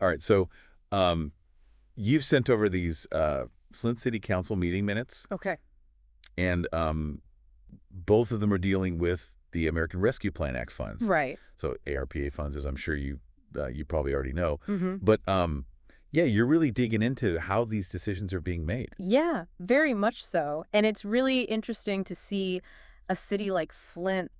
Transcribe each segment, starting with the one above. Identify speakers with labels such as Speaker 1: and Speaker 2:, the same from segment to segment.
Speaker 1: All right. So you've sent over these Flint City Council meeting minutes,
Speaker 2: Okay.
Speaker 1: and both of them are dealing with the American Rescue Plan Act funds.
Speaker 2: Right.
Speaker 1: So ARPA funds, as I'm sure you probably already know.
Speaker 2: Mm-hmm.
Speaker 1: But yeah, you're really digging into how these decisions are being made.
Speaker 2: Yeah, very much so. And it's really interesting to see a city like Flint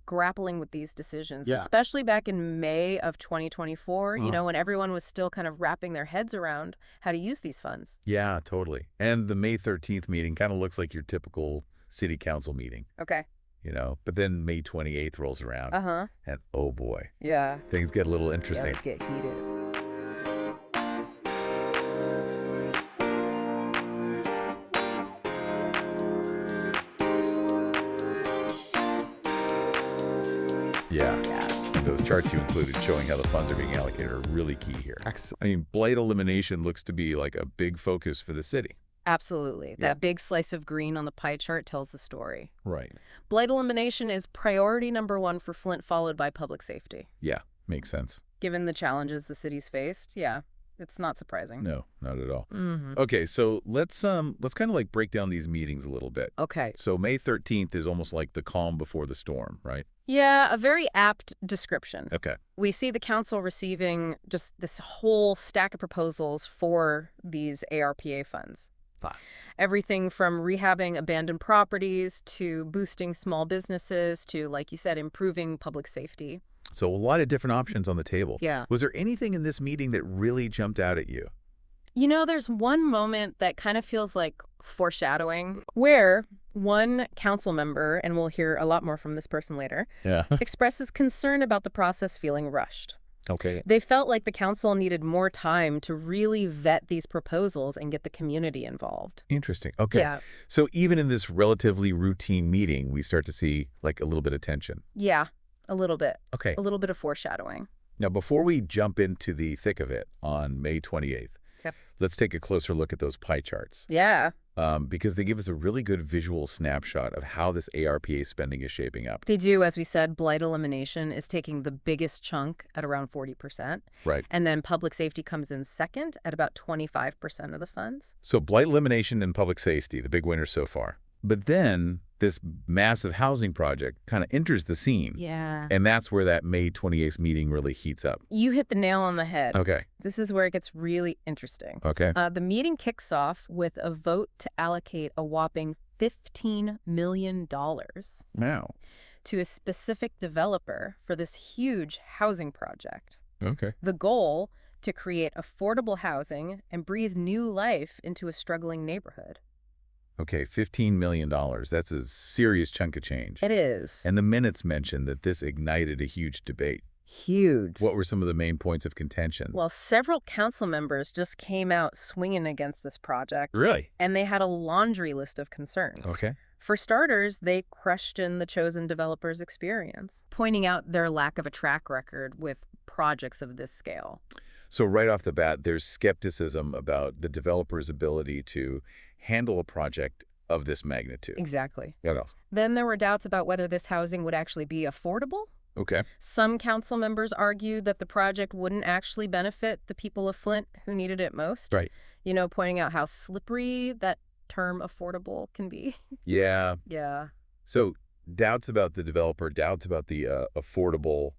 Speaker 2: grappling with these decisions,
Speaker 1: Yeah.
Speaker 2: especially back in May of 2024,
Speaker 1: Uh.
Speaker 2: when everyone was still kind of wrapping their heads around how to use these funds.
Speaker 1: Yeah, totally. And the May 13th meeting kind of looks like your typical city council meeting,
Speaker 2: Okay.
Speaker 1: but then May 28th rolls around,
Speaker 2: Uh-huh.
Speaker 1: and oh boy,
Speaker 2: Yeah.
Speaker 1: things get a little
Speaker 2: Yeah,
Speaker 1: interesting.
Speaker 2: let's get heated.
Speaker 1: Yeah.
Speaker 2: Yeah.
Speaker 1: And those charts you included showing how the funds are being allocated are really key here.
Speaker 3: Excellent.
Speaker 1: I mean, blight elimination looks to be like a big focus for the city.
Speaker 2: Absolutely.
Speaker 1: Yeah.
Speaker 2: That big slice of green on the pie chart tells the story.
Speaker 1: Right.
Speaker 2: Blight elimination is priority number one for Flint, followed by public safety.
Speaker 1: Yeah, makes sense.
Speaker 2: Given the challenges the city's faced, yeah, it's not surprising.
Speaker 1: No, not at all.
Speaker 2: Mm-hmm.
Speaker 1: Okay, so let's kind of like break down these meetings a little bit.
Speaker 2: Okay.
Speaker 1: So May 13th is almost like the calm before the storm, right?
Speaker 2: Yeah, a very apt description.
Speaker 1: Okay.
Speaker 2: We see the council receiving just this whole stack of proposals for these ARPA funds.
Speaker 1: Fine.
Speaker 2: Everything from rehabbing abandoned properties to boosting small businesses to, like you said, improving public safety.
Speaker 1: So a lot of different options on the table.
Speaker 2: Yeah.
Speaker 1: Was there anything in this meeting that really jumped out at you?
Speaker 2: There's one moment that kind of feels like foreshadowing where one council member, and we'll hear a lot more from this person later,
Speaker 1: Yeah.
Speaker 2: expresses concern about the process feeling rushed.
Speaker 1: Okay.
Speaker 2: They felt like the council needed more time to really vet these proposals and get the community involved.
Speaker 1: Interesting. Okay.
Speaker 2: Yeah.
Speaker 1: So even in this relatively routine meeting, we start to see like a little bit of tension.
Speaker 2: Yeah, a little bit.
Speaker 1: Okay.
Speaker 2: A little bit of foreshadowing.
Speaker 1: Now, before we jump into the thick of it on May 28th,
Speaker 2: Okay.
Speaker 1: let's take a closer look at those pie charts.
Speaker 2: Yeah,
Speaker 1: Because they give us a really good visual snapshot of how this ARPA spending is shaping up.
Speaker 2: they do. As we said, blight elimination is taking the biggest chunk at around 40%.
Speaker 1: Right.
Speaker 2: And then public safety comes in second at about 25% of the funds.
Speaker 1: So blight elimination and public safety, the big winners so far. But then this massive housing project kind of enters the scene.
Speaker 2: Yeah.
Speaker 1: And that's where that May 28th meeting really heats up.
Speaker 2: You hit the nail on the head.
Speaker 1: Okay.
Speaker 2: This is where it gets really interesting.
Speaker 1: Okay.
Speaker 2: The meeting kicks off with a vote to allocate a whopping $15 million
Speaker 1: Wow.
Speaker 2: to a specific developer for this huge housing project.
Speaker 1: Okay.
Speaker 2: The goal, to create affordable housing and breathe new life into a struggling neighborhood.
Speaker 1: Okay, $15 million. That's a serious chunk of change.
Speaker 2: It is.
Speaker 1: And the minutes mentioned that this ignited a huge debate.
Speaker 2: Huge.
Speaker 1: What were some of the main points of contention?
Speaker 2: Well, several council members just came out swinging against this project,
Speaker 1: Really?
Speaker 2: and they had a laundry list of concerns.
Speaker 1: Okay.
Speaker 2: For starters, they questioned the chosen developer's experience, pointing out their lack of a track record with projects of this scale.
Speaker 1: So right off the bat, there's skepticism about the developer's ability to handle a project of this magnitude.
Speaker 2: Exactly.
Speaker 1: What else?
Speaker 2: Then there were doubts about whether this housing would actually be affordable.
Speaker 1: Okay.
Speaker 2: Some council members argued that the project wouldn't actually benefit the people of Flint who needed it most.
Speaker 1: Right.
Speaker 2: Pointing out how slippery that term affordable can be.
Speaker 1: Yeah.
Speaker 2: Yeah.
Speaker 1: So doubts about the developer, doubts about the affordable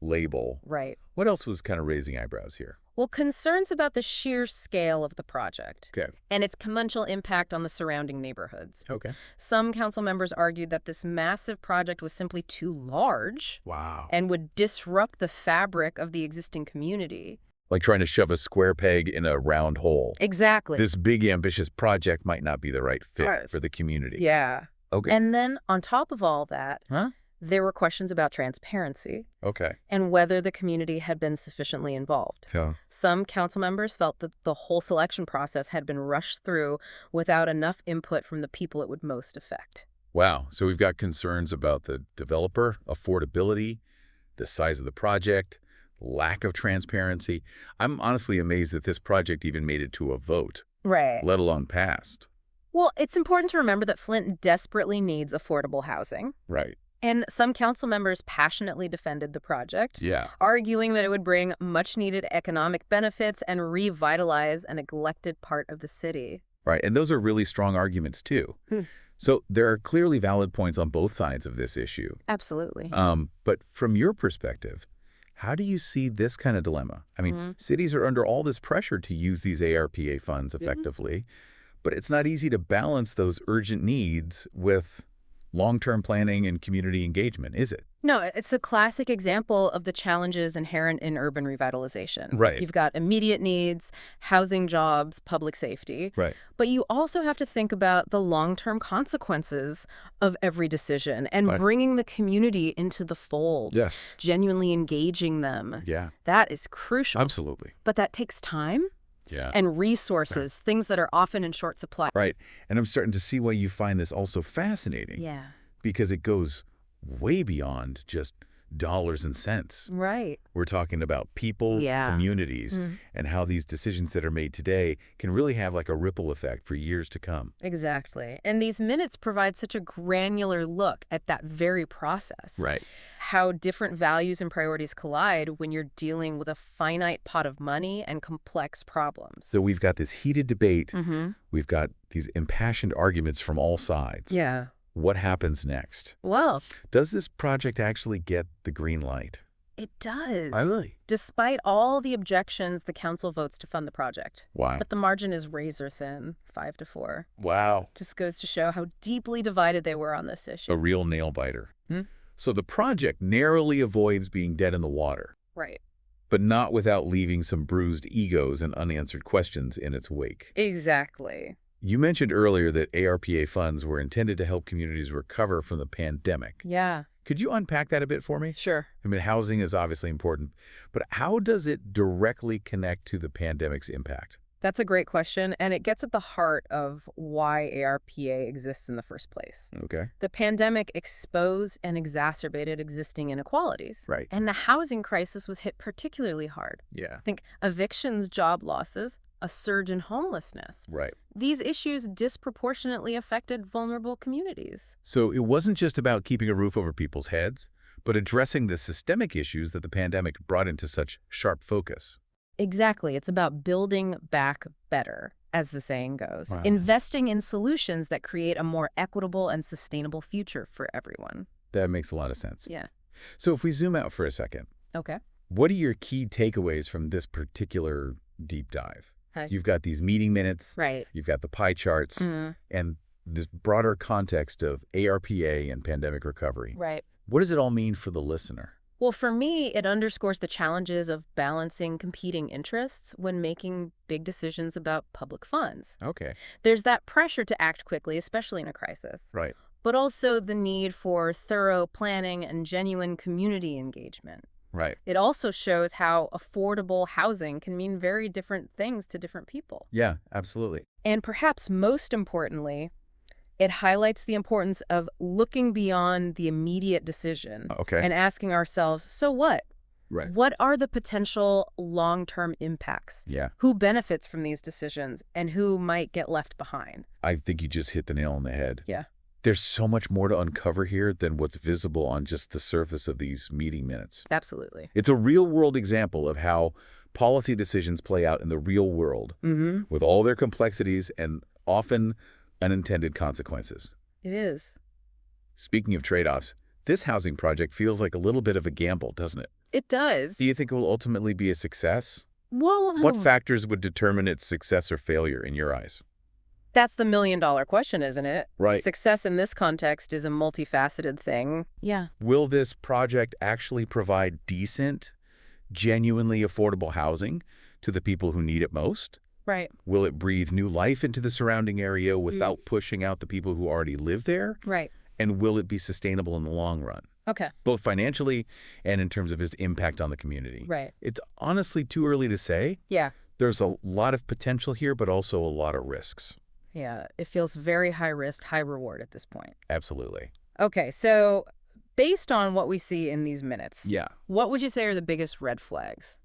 Speaker 1: label.
Speaker 2: Right.
Speaker 1: What else was kind of raising eyebrows here?
Speaker 2: Well, concerns about the sheer scale of the project
Speaker 1: Okay.
Speaker 2: and its commensal impact on the surrounding neighborhoods.
Speaker 1: Okay.
Speaker 2: Some council members argued that this massive project was simply too large
Speaker 1: Wow.
Speaker 2: and would disrupt the fabric of the existing community.
Speaker 1: Like trying to shove a square peg in a round hole.
Speaker 2: Exactly.
Speaker 1: This big, ambitious project might not be the right fit
Speaker 2: Right.
Speaker 1: for the community.
Speaker 2: Yeah.
Speaker 1: Okay.
Speaker 2: And then on top of all that,
Speaker 1: Huh?
Speaker 2: there were questions about transparency
Speaker 1: Okay.
Speaker 2: and whether the community had been sufficiently involved.
Speaker 1: Yeah.
Speaker 2: Some council members felt that the whole selection process had been rushed through without enough input from the people it would most affect.
Speaker 1: Wow. So we've got concerns about the developer, affordability, the size of the project, lack of transparency. I'm honestly amazed that this project even made it to a vote,
Speaker 2: Right.
Speaker 1: let alone passed.
Speaker 2: Well, it's important to remember that Flint desperately needs affordable housing.
Speaker 1: Right.
Speaker 2: And some council members passionately defended the project,
Speaker 1: Yeah.
Speaker 2: arguing that it would bring much-needed economic benefits and revitalize a neglected part of the city.
Speaker 1: Right, and those are really strong arguments, too.
Speaker 2: Hmm.
Speaker 1: So there are clearly valid points on both sides of this issue.
Speaker 2: Absolutely.
Speaker 1: But from your perspective, how do you see this kind of dilemma? I mean, cities are under all this pressure to use these ARPA funds effectively, but it's not easy to balance those urgent needs with long-term planning and community engagement, is it?
Speaker 2: No, it's a classic example of the challenges inherent in urban revitalization.
Speaker 1: Right.
Speaker 2: You've got immediate needs, housing, jobs, public safety.
Speaker 1: Right.
Speaker 2: But you also have to think about the long-term consequences of every decision and bringing the community into the fold.
Speaker 1: Yes.
Speaker 2: Genuinely engaging them.
Speaker 1: Yeah.
Speaker 2: That is crucial.
Speaker 1: Absolutely.
Speaker 2: But that takes time
Speaker 1: Yeah.
Speaker 2: and resources, things that are often in short supply.
Speaker 1: Right. And I'm starting to see why you find this also fascinating.
Speaker 2: Yeah.
Speaker 1: Because it goes way beyond just dollars and cents.
Speaker 2: Right.
Speaker 1: We're talking about people, communities, and how these decisions that are made today can really have like a ripple effect for years to come.
Speaker 2: Exactly. And these minutes provide such a granular look at that very process.
Speaker 1: Right.
Speaker 2: How different values and priorities collide when you're dealing with a finite pot of money and complex problems.
Speaker 1: So we've got this heated debate. We've got these impassioned arguments from all sides.
Speaker 2: Yeah.
Speaker 1: What happens next?
Speaker 2: Well,
Speaker 1: Does this project actually get the green light?
Speaker 2: it does.
Speaker 1: Really?
Speaker 2: Despite all the objections, the council votes to fund the project.
Speaker 1: Wow.
Speaker 2: But the margin is razor thin, 5-4.
Speaker 1: Wow.
Speaker 2: Just goes to show how deeply divided they were on this issue.
Speaker 1: A real nail biter. So the project narrowly avoids being dead in the water,
Speaker 2: Right.
Speaker 1: but not without leaving some bruised egos and unanswered questions in its wake.
Speaker 2: Exactly.
Speaker 1: You mentioned earlier that ARPA funds were intended to help communities recover from the pandemic.
Speaker 2: Yeah.
Speaker 1: Could you unpack that a bit for me?
Speaker 2: Sure.
Speaker 1: I mean, housing is obviously important, but how does it directly connect to the pandemic's impact?
Speaker 2: That's a great question, and it gets at the heart of why ARPA exists in the first place.
Speaker 1: Okay.
Speaker 2: The pandemic exposed and exacerbated existing inequalities.
Speaker 1: Right.
Speaker 2: And the housing crisis was hit particularly hard.
Speaker 1: Yeah.
Speaker 2: Think evictions, job losses, a surge in homelessness.
Speaker 1: Right.
Speaker 2: These issues disproportionately affected vulnerable communities.
Speaker 1: So it wasn't just about keeping a roof over people's heads, but addressing the systemic issues that the pandemic brought into such sharp focus.
Speaker 2: Exactly. It's about building back better, as the saying goes.
Speaker 1: Wow.
Speaker 2: Investing in solutions that create a more equitable and sustainable future for everyone.
Speaker 1: That makes a lot of sense.
Speaker 2: Yeah.
Speaker 1: So if we zoom out for a second,
Speaker 2: Okay.
Speaker 1: what are your key takeaways from this particular deep dive?
Speaker 2: Hi.
Speaker 1: You've got these meeting minutes,
Speaker 2: Right.
Speaker 1: you've got the pie charts, and this broader context of ARPA and pandemic recovery.
Speaker 2: Right.
Speaker 1: What does it all mean for the listener?
Speaker 2: Well, for me, it underscores the challenges of balancing competing interests when making big decisions about public funds.
Speaker 1: Okay.
Speaker 2: There's that pressure to act quickly, especially in a crisis,
Speaker 1: Right.
Speaker 2: but also the need for thorough planning and genuine community engagement.
Speaker 1: Right.
Speaker 2: It also shows how affordable housing can mean very different things to different people.
Speaker 1: Yeah, absolutely.
Speaker 2: And perhaps most importantly, it highlights the importance of looking beyond the immediate decision
Speaker 1: Okay.
Speaker 2: and asking ourselves, so what?
Speaker 1: Right.
Speaker 2: What are the potential long-term impacts?
Speaker 1: Yeah.
Speaker 2: Who benefits from these decisions and who might get left behind?
Speaker 1: I think you just hit the nail on the head.
Speaker 2: Yeah.
Speaker 1: There's so much more to uncover here than what's visible on just the surface of these meeting minutes.
Speaker 2: Absolutely.
Speaker 1: It's a real-world example of how policy decisions play out in the real world with all their complexities and often unintended consequences.
Speaker 2: It is.
Speaker 1: Speaking of trade-offs, this housing project feels like a little bit of a gamble, doesn't it?
Speaker 2: It does.
Speaker 1: Do you think it will ultimately be a success?
Speaker 2: Well,
Speaker 1: What factors would determine its success or failure in your eyes?
Speaker 2: that's the million-dollar question, isn't it?
Speaker 1: Right.
Speaker 2: Success in this context is a multifaceted thing. Yeah.
Speaker 1: Will this project actually provide decent, genuinely affordable housing to the people who need it most?
Speaker 2: Right.
Speaker 1: Will it breathe new life into the surrounding area without pushing out the people who already live there?
Speaker 2: Right.
Speaker 1: And will it be sustainable in the long run,
Speaker 2: Okay.
Speaker 1: both financially and in terms of its impact on the community?
Speaker 2: Right.
Speaker 1: It's honestly too early to say.
Speaker 2: Yeah.
Speaker 1: There's a lot of potential here, but also a lot of risks.
Speaker 2: Yeah. It feels very high risk, high reward at this point.
Speaker 1: Absolutely.
Speaker 2: Okay. So based on what we see in these minutes,
Speaker 1: Yeah.
Speaker 2: what would you say are the biggest red flags?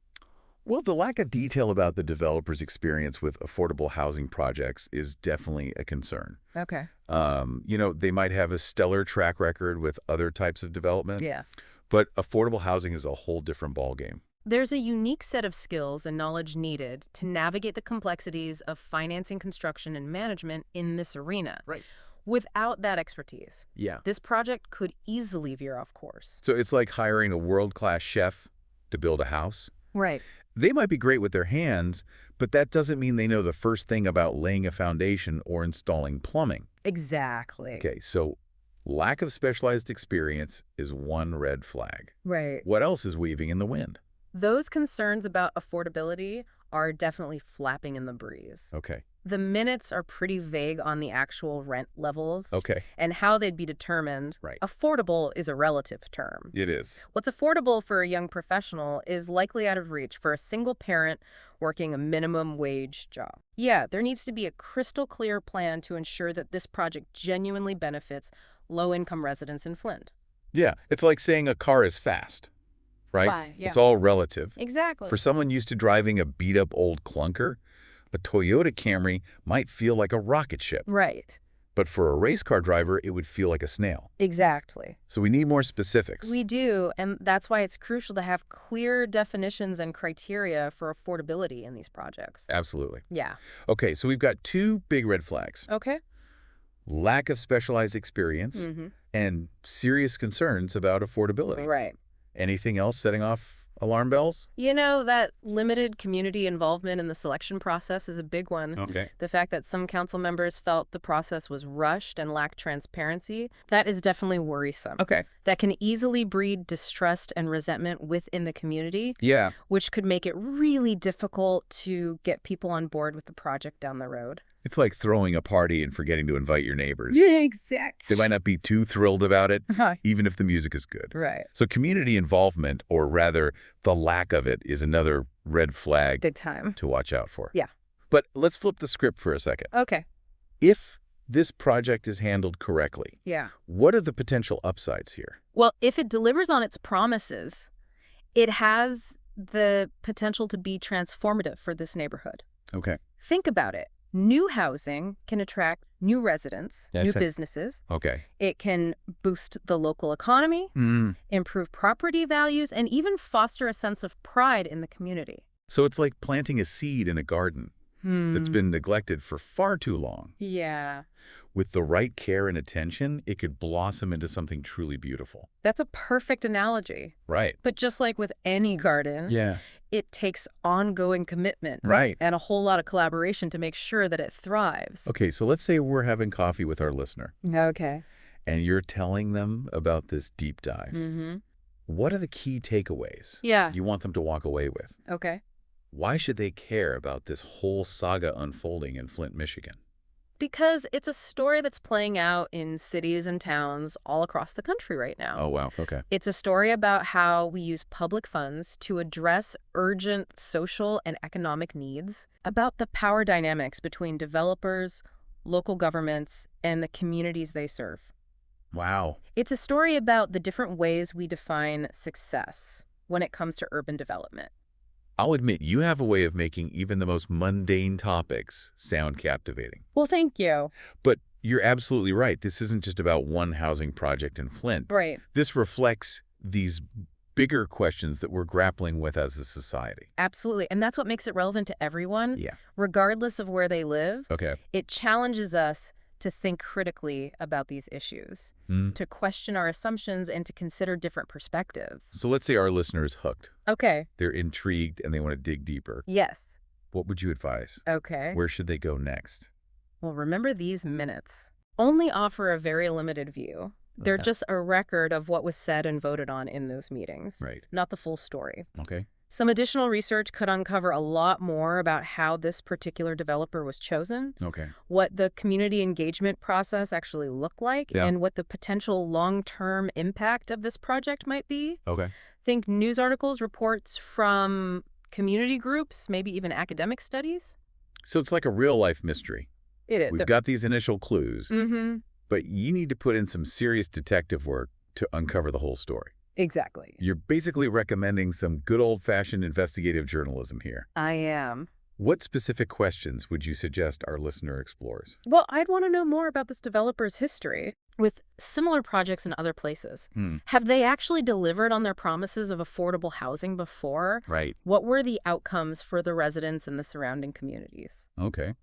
Speaker 1: Well, the lack of detail about the developer's experience with affordable housing projects is definitely a concern.
Speaker 2: Okay.
Speaker 1: They might have a stellar track record with other types of development,
Speaker 2: Yeah.
Speaker 1: but affordable housing is a whole different ballgame.
Speaker 2: There's a unique set of skills and knowledge needed to navigate the complexities of financing, construction, and management in this arena.
Speaker 1: Right.
Speaker 2: Without that expertise,
Speaker 1: Yeah.
Speaker 2: this project could easily veer off course.
Speaker 1: So it's like hiring a world-class chef to build a house.
Speaker 2: Right.
Speaker 1: They might be great with their hands, but that doesn't mean they know the first thing about laying a foundation or installing plumbing.
Speaker 2: Exactly.
Speaker 1: Okay, so lack of specialized experience is one red flag.
Speaker 2: Right.
Speaker 1: What else is weaving in the wind?
Speaker 2: Those concerns about affordability are definitely flapping in the breeze.
Speaker 1: Okay.
Speaker 2: The minutes are pretty vague on the actual rent levels
Speaker 1: Okay.
Speaker 2: and how they'd be determined.
Speaker 1: Right.
Speaker 2: Affordable is a relative term.
Speaker 1: It is.
Speaker 2: What's affordable for a young professional is likely out of reach for a single parent working a minimum wage job. Yeah, there needs to be a crystal clear plan to ensure that this project genuinely benefits low-income residents in Flint.
Speaker 1: Yeah, it's like saying a car is fast, right?
Speaker 2: Why? Yeah.
Speaker 1: It's all relative.
Speaker 2: Exactly.
Speaker 1: For someone used to driving a beat-up old clunker, a Toyota Camry might feel like a rocket ship.
Speaker 2: Right.
Speaker 1: But for a race car driver, it would feel like a snail.
Speaker 2: Exactly.
Speaker 1: So we need more specifics.
Speaker 2: We do, and that's why it's crucial to have clear definitions and criteria for affordability in these projects.
Speaker 1: Absolutely.
Speaker 2: Yeah.
Speaker 1: Okay, so we've got two big red flags.
Speaker 2: Okay.
Speaker 1: Lack of specialized experience
Speaker 2: Mm-hmm.
Speaker 1: and serious concerns about affordability.
Speaker 2: Right.
Speaker 1: Anything else setting off alarm bells?
Speaker 2: That limited community involvement in the selection process is a big one.
Speaker 1: Okay.
Speaker 2: The fact that some council members felt the process was rushed and lacked transparency, that is definitely worrisome.
Speaker 1: Okay.
Speaker 2: That can easily breed distrust and resentment within the community,
Speaker 1: Yeah.
Speaker 2: which could make it really difficult to get people on board with the project down the road.
Speaker 1: It's like throwing a party and forgetting to invite your neighbors.
Speaker 2: Yeah, exactly.
Speaker 1: They might not be too thrilled about it, even if the music is good.
Speaker 2: Right.
Speaker 1: So community involvement, or rather the lack of it, is another red flag
Speaker 2: Big time.
Speaker 1: to watch out for.
Speaker 2: Yeah.
Speaker 1: But let's flip the script for a second.
Speaker 2: Okay.
Speaker 1: If this project is handled correctly,
Speaker 2: Yeah.
Speaker 1: what are the potential upsides here?
Speaker 2: Well, if it delivers on its promises, it has the potential to be transformative for this neighborhood.
Speaker 1: Okay.
Speaker 2: Think about it. New housing can attract new residents, new businesses.
Speaker 1: Okay.
Speaker 2: It can boost the local economy, improve property values, and even foster a sense of pride in the community.
Speaker 1: So it's like planting a seed in a garden that's been neglected for far too long.
Speaker 2: Yeah.
Speaker 1: With the right care and attention, it could blossom into something truly beautiful.
Speaker 2: That's a perfect analogy.
Speaker 1: Right.
Speaker 2: But just like with any garden,
Speaker 1: Yeah.
Speaker 2: it takes ongoing commitment
Speaker 1: Right.
Speaker 2: and a whole lot of collaboration to make sure that it thrives.
Speaker 1: Okay, so let's say we're having coffee with our listener,
Speaker 2: Okay.
Speaker 1: and you're telling them about this deep dive.
Speaker 2: Mm-hmm.
Speaker 1: What are the key takeaways
Speaker 2: Yeah.
Speaker 1: you want them to walk away with?
Speaker 2: Okay.
Speaker 1: Why should they care about this whole saga unfolding in Flint, Michigan?
Speaker 2: Because it's a story that's playing out in cities and towns all across the country right now.
Speaker 1: Oh, wow. Okay.
Speaker 2: It's a story about how we use public funds to address urgent social and economic needs, about the power dynamics between developers, local governments, and the communities they serve.
Speaker 1: Wow.
Speaker 2: It's a story about the different ways we define success when it comes to urban development.
Speaker 1: I'll admit you have a way of making even the most mundane topics sound captivating.
Speaker 2: Well, thank you.
Speaker 1: But you're absolutely right. This isn't just about one housing project in Flint.
Speaker 2: Right.
Speaker 1: This reflects these bigger questions that we're grappling with as a society.
Speaker 2: Absolutely. And that's what makes it relevant to everyone,
Speaker 1: Yeah.
Speaker 2: regardless of where they live.
Speaker 1: Okay.
Speaker 2: It challenges us to think critically about these issues, to question our assumptions, and to consider different perspectives.
Speaker 1: So let's say our listener is hooked.
Speaker 2: Okay.
Speaker 1: They're intrigued and they want to dig deeper.
Speaker 2: Yes.
Speaker 1: What would you advise?
Speaker 2: Okay.
Speaker 1: Where should they go next?
Speaker 2: Well, remember, these minutes only offer a very limited view. They're
Speaker 1: Okay.
Speaker 2: just a record of what was said and voted on in those meetings,
Speaker 1: Right.
Speaker 2: not the full story.
Speaker 1: Okay.
Speaker 2: Some additional research could uncover a lot more about how this particular developer was chosen,
Speaker 1: Okay.
Speaker 2: what the community engagement process actually looked like,
Speaker 1: Yeah.
Speaker 2: and what the potential long-term impact of this project might be.
Speaker 1: Okay.
Speaker 2: Think news articles, reports from community groups, maybe even academic studies.
Speaker 1: So it's like a real-life mystery.
Speaker 2: It is.
Speaker 1: We've got these initial clues,
Speaker 2: Mm-hmm.
Speaker 1: but you need to put in some serious detective work to uncover the whole story.
Speaker 2: Exactly.
Speaker 1: You're basically recommending some good old-fashioned investigative journalism here.
Speaker 2: I am.
Speaker 1: What specific questions would you suggest our listener explores?
Speaker 2: Well, I'd want to know more about this developer's history with similar projects in other places. Have they actually delivered on their promises of affordable housing before?
Speaker 1: Right.
Speaker 2: What were the outcomes for the residents and the surrounding communities?
Speaker 1: Okay.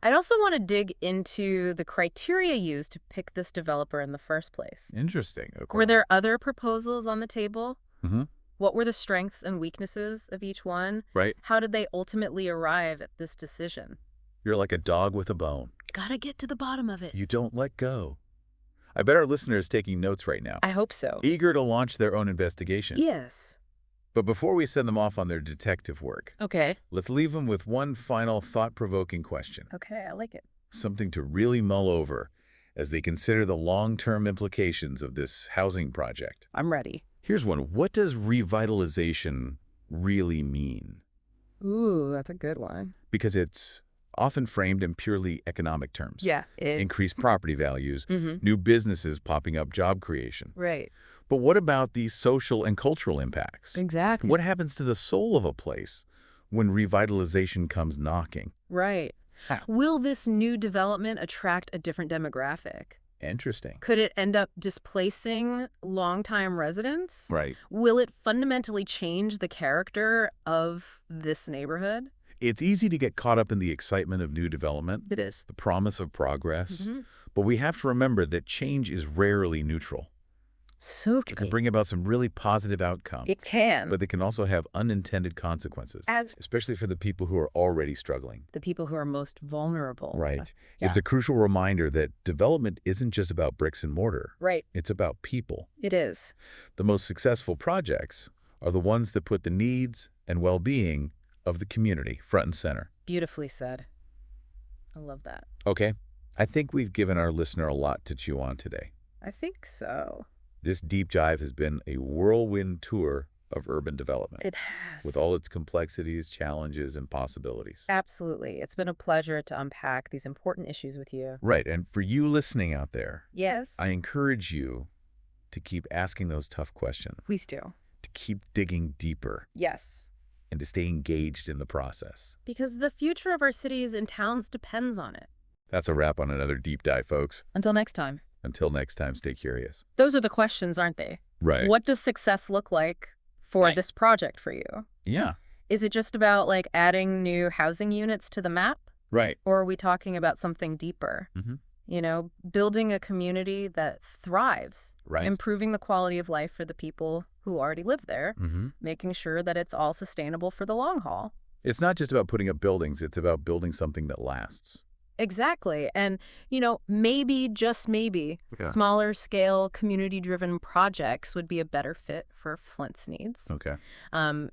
Speaker 2: I'd also want to dig into the criteria used to pick this developer in the first place.
Speaker 1: Interesting. Okay.
Speaker 2: Were there other proposals on the table?
Speaker 1: Mm-hmm.
Speaker 2: What were the strengths and weaknesses of each one?
Speaker 1: Right.
Speaker 2: How did they ultimately arrive at this decision?
Speaker 1: You're like a dog with a bone.
Speaker 2: Gotta get to the bottom of it.
Speaker 1: You don't let go. I bet our listener is taking notes right now,
Speaker 2: I hope so.
Speaker 1: eager to launch their own investigation.
Speaker 2: Yes.
Speaker 1: But before we send them off on their detective work,
Speaker 2: Okay.
Speaker 1: let's leave them with one final thought-provoking question.
Speaker 2: Okay, I like it.
Speaker 1: Something to really mull over as they consider the long-term implications of this housing project.
Speaker 2: I'm ready.
Speaker 1: Here's one. What does revitalization really mean?
Speaker 2: Ooh, that's a good one.
Speaker 1: Because it's often framed in purely economic terms.
Speaker 2: Yeah.
Speaker 1: Increased property values, new businesses popping up, job creation.
Speaker 2: Right.
Speaker 1: But what about the social and cultural impacts?
Speaker 2: Exactly.
Speaker 1: What happens to the soul of a place when revitalization comes knocking?
Speaker 2: Right.
Speaker 1: How?
Speaker 2: Will this new development attract a different demographic?
Speaker 1: Interesting.
Speaker 2: Could it end up displacing longtime residents?
Speaker 1: Right.
Speaker 2: Will it fundamentally change the character of this neighborhood?
Speaker 1: It's easy to get caught up in the excitement of new development,
Speaker 2: It is.
Speaker 1: the promise of progress, but we have to remember that change is rarely neutral.
Speaker 2: So
Speaker 1: It can bring about some really positive outcomes,
Speaker 2: It can.
Speaker 1: but they can also have unintended consequences, especially for the people who are already struggling.
Speaker 2: The people who are most vulnerable.
Speaker 1: Right.
Speaker 2: Yeah.
Speaker 1: It's a crucial reminder that development isn't just about bricks and mortar.
Speaker 2: Right.
Speaker 1: It's about people.
Speaker 2: It is.
Speaker 1: The most successful projects are the ones that put the needs and well-being of the community front and center.
Speaker 2: Beautifully said. I love that.
Speaker 1: Okay, I think we've given our listener a lot to chew on today.
Speaker 2: I think so.
Speaker 1: This deep dive has been a whirlwind tour of urban development,
Speaker 2: It has.
Speaker 1: with all its complexities, challenges, and possibilities.
Speaker 2: Absolutely. It's been a pleasure to unpack these important issues with you.
Speaker 1: Right, and for you listening out there,
Speaker 2: Yes.
Speaker 1: I encourage you to keep asking those tough questions,
Speaker 2: Please do.
Speaker 1: to keep digging deeper,
Speaker 2: Yes.
Speaker 1: and to stay engaged in the process.
Speaker 2: Because the future of our cities and towns depends on it.
Speaker 1: That's a wrap on another deep dive, folks.
Speaker 2: Until next time.
Speaker 1: Until next time, stay curious.
Speaker 2: Those are the questions, aren't they?
Speaker 1: Right.
Speaker 2: What does success look like for this project for you?
Speaker 1: Yeah.
Speaker 2: Is it just about like adding new housing units to the map?
Speaker 1: Right.
Speaker 2: Or are we talking about something deeper? You know, building a community that thrives,
Speaker 1: Right.
Speaker 2: improving the quality of life for the people who already live there, making sure that it's all sustainable for the long haul.
Speaker 1: It's not just about putting up buildings. It's about building something that lasts.
Speaker 2: Exactly. And, you know, maybe, just maybe, smaller scale, community-driven projects would be a better fit for Flint's needs.
Speaker 1: Okay.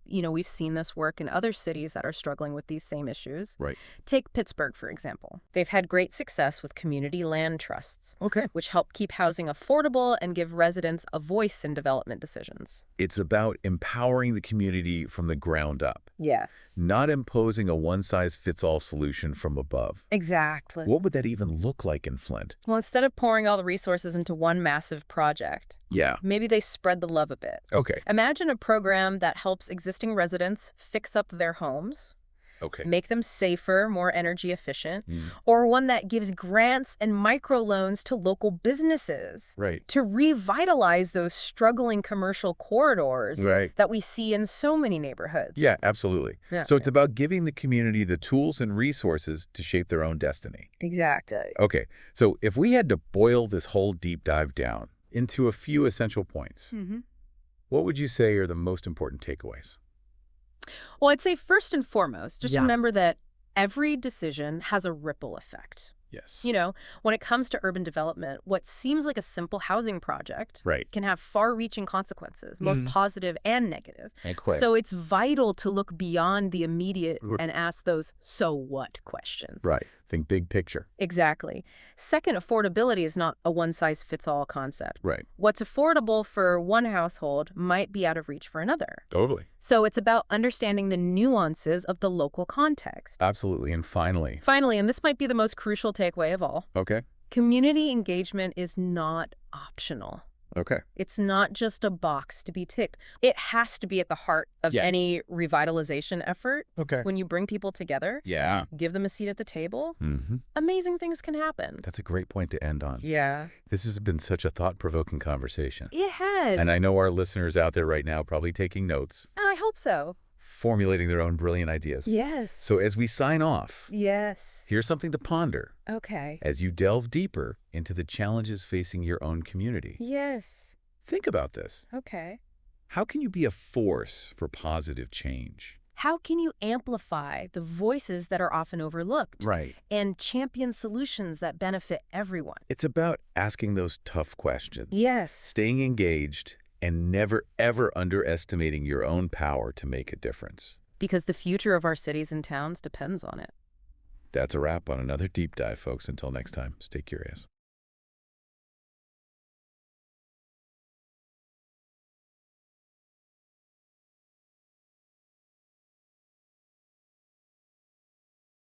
Speaker 2: You know, we've seen this work in other cities that are struggling with these same issues.
Speaker 1: Right.
Speaker 2: Take Pittsburgh, for example. They've had great success with community land trusts,
Speaker 1: Okay.
Speaker 2: which help keep housing affordable and give residents a voice in development decisions.
Speaker 1: It's about empowering the community from the ground up,
Speaker 2: Yes.
Speaker 1: not imposing a one-size-fits-all solution from above.
Speaker 2: Exactly.
Speaker 1: What would that even look like in Flint?
Speaker 2: Well, instead of pouring all the resources into one massive project,
Speaker 1: Yeah.
Speaker 2: maybe they spread the love a bit.
Speaker 1: Okay.
Speaker 2: Imagine a program that helps existing residents fix up their homes,
Speaker 1: Okay.
Speaker 2: make them safer, more energy efficient, or one that gives grants and microloans to local businesses
Speaker 1: Right.
Speaker 2: to revitalize those struggling commercial corridors
Speaker 1: Right.
Speaker 2: that we see in so many neighborhoods.
Speaker 1: Yeah, absolutely.
Speaker 2: Yeah.
Speaker 1: So it's about giving the community the tools and resources to shape their own destiny.
Speaker 2: Exactly.
Speaker 1: Okay. So if we had to boil this whole deep dive down into a few essential points, what would you say are the most important takeaways?
Speaker 2: Well, I'd say first and foremost, just
Speaker 1: Yeah.
Speaker 2: remember that every decision has a ripple effect.
Speaker 1: Yes.
Speaker 2: You know, when it comes to urban development, what seems like a simple housing project
Speaker 1: Right.
Speaker 2: can have far-reaching consequences, both positive and negative.
Speaker 1: And quick.
Speaker 2: So it's vital to look beyond the immediate and ask those "so what" questions.
Speaker 1: Right. Think big picture.
Speaker 2: Exactly. Second, affordability is not a one-size-fits-all concept.
Speaker 1: Right.
Speaker 2: What's affordable for one household might be out of reach for another.
Speaker 1: Totally.
Speaker 2: So it's about understanding the nuances of the local context.
Speaker 1: Absolutely. And finally.
Speaker 2: Finally, and this might be the most crucial takeaway of all,
Speaker 1: Okay.
Speaker 2: community engagement is not optional.
Speaker 1: Okay.
Speaker 2: It's not just a box to be ticked. It has to be at the heart of
Speaker 1: Yeah.
Speaker 2: any revitalization effort.
Speaker 1: Okay.
Speaker 2: When you bring people together,
Speaker 1: Yeah.
Speaker 2: give them a seat at the table,
Speaker 1: Mm-hmm.
Speaker 2: amazing things can happen.
Speaker 1: That's a great point to end on.
Speaker 2: Yeah.
Speaker 1: This has been such a thought-provoking conversation.
Speaker 2: It has.
Speaker 1: And I know our listeners out there right now probably taking notes,
Speaker 2: I hope so.
Speaker 1: formulating their own brilliant ideas.
Speaker 2: Yes.
Speaker 1: So as we sign off,
Speaker 2: Yes.
Speaker 1: here's something to ponder
Speaker 2: Okay.
Speaker 1: as you delve deeper into the challenges facing your own community.
Speaker 2: Yes.
Speaker 1: Think about this.
Speaker 2: Okay.
Speaker 1: How can you be a force for positive change?
Speaker 2: How can you amplify the voices that are often overlooked
Speaker 1: Right.
Speaker 2: and champion solutions that benefit everyone?
Speaker 1: It's about asking those tough questions,
Speaker 2: Yes.
Speaker 1: staying engaged, and never, ever underestimating your own power to make a difference.
Speaker 2: Because the future of our cities and towns depends on it.
Speaker 1: That's a wrap on another deep dive, folks. Until next time, stay curious.